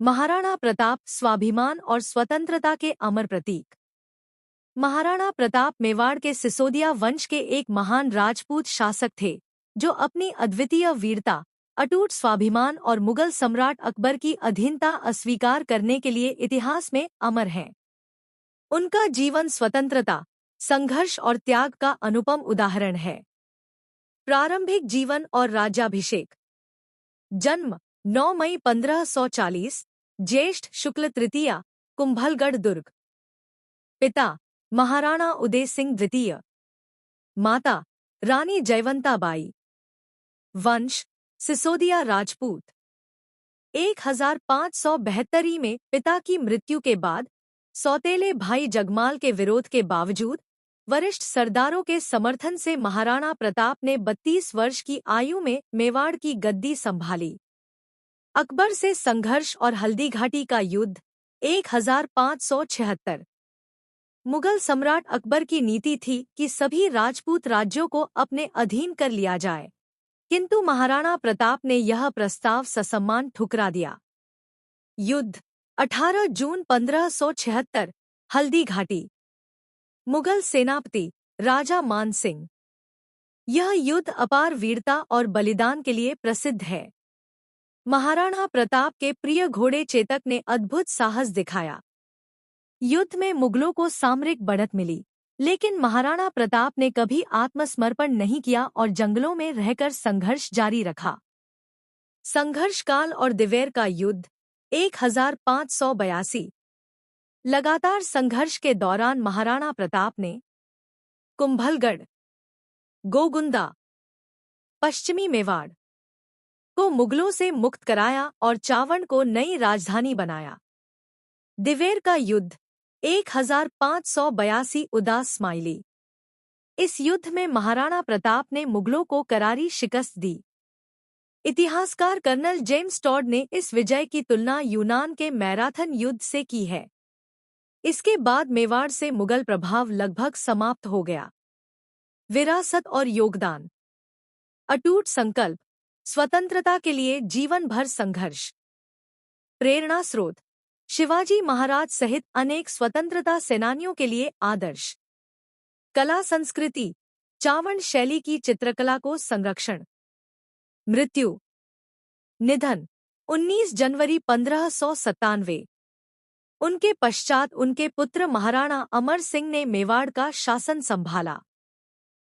महाराणा प्रताप स्वाभिमान और स्वतंत्रता के अमर प्रतीक। महाराणा प्रताप मेवाड़ के सिसोदिया वंश के एक महान राजपूत शासक थे, जो अपनी अद्वितीय वीरता, अटूट स्वाभिमान और मुगल सम्राट अकबर की अधीनता अस्वीकार करने के लिए इतिहास में अमर हैं। उनका जीवन स्वतंत्रता, संघर्ष और त्याग का अनुपम उदाहरण है। प्रारंभिक जीवन और राज्याभिषेक। जन्म 9 मई 1540, ज्येष्ठ शुक्ल तृतीया, कुंभलगढ़ दुर्ग। पिता महाराणा उदय सिंह द्वितीय। माता रानी जयवंता बाई। वंश सिसोदिया राजपूत। 1572 में पिता की मृत्यु के बाद सौतेले भाई जगमाल के विरोध के बावजूद वरिष्ठ सरदारों के समर्थन से महाराणा प्रताप ने 32 वर्ष की आयु में मेवाड़ की गद्दी संभाली। अकबर से संघर्ष और हल्दीघाटी का युद्ध 1576। मुगल सम्राट अकबर की नीति थी कि सभी राजपूत राज्यों को अपने अधीन कर लिया जाए, किंतु महाराणा प्रताप ने यह प्रस्ताव ससम्मान ठुकरा दिया। युद्ध 18 जून 1576, हल्दीघाटी। मुगल सेनापति राजा मान सिंह। यह युद्ध अपार वीरता और बलिदान के लिए प्रसिद्ध है। महाराणा प्रताप के प्रिय घोड़े चेतक ने अद्भुत साहस दिखाया। युद्ध में मुगलों को सामरिक बढ़त मिली, लेकिन महाराणा प्रताप ने कभी आत्मसमर्पण नहीं किया और जंगलों में रहकर संघर्ष जारी रखा। संघर्ष काल और दिवेर का युद्ध 1582। लगातार संघर्ष के दौरान महाराणा प्रताप ने कुंभलगढ़, गोगुंदा, पश्चिमी मेवाड़ को मुगलों से मुक्त कराया और चावड़ को नई राजधानी बनाया। दिवेर का युद्ध 1582 उदास स्माइली। इस युद्ध में महाराणा प्रताप ने मुगलों को करारी शिकस्त दी। इतिहासकार कर्नल जेम्स टॉड ने इस विजय की तुलना यूनान के मैराथन युद्ध से की है। इसके बाद मेवाड़ से मुगल प्रभाव लगभग समाप्त हो गया। विरासत और योगदान। अटूट संकल्प, स्वतंत्रता के लिए जीवन भर संघर्ष। प्रेरणा स्रोत शिवाजी महाराज सहित अनेक स्वतंत्रता सेनानियों के लिए आदर्श। कला संस्कृति, चावड़ शैली की चित्रकला को संरक्षण। मृत्यु निधन 19 जनवरी 1597। उनके पश्चात उनके पुत्र महाराणा अमर सिंह ने मेवाड़ का शासन संभाला।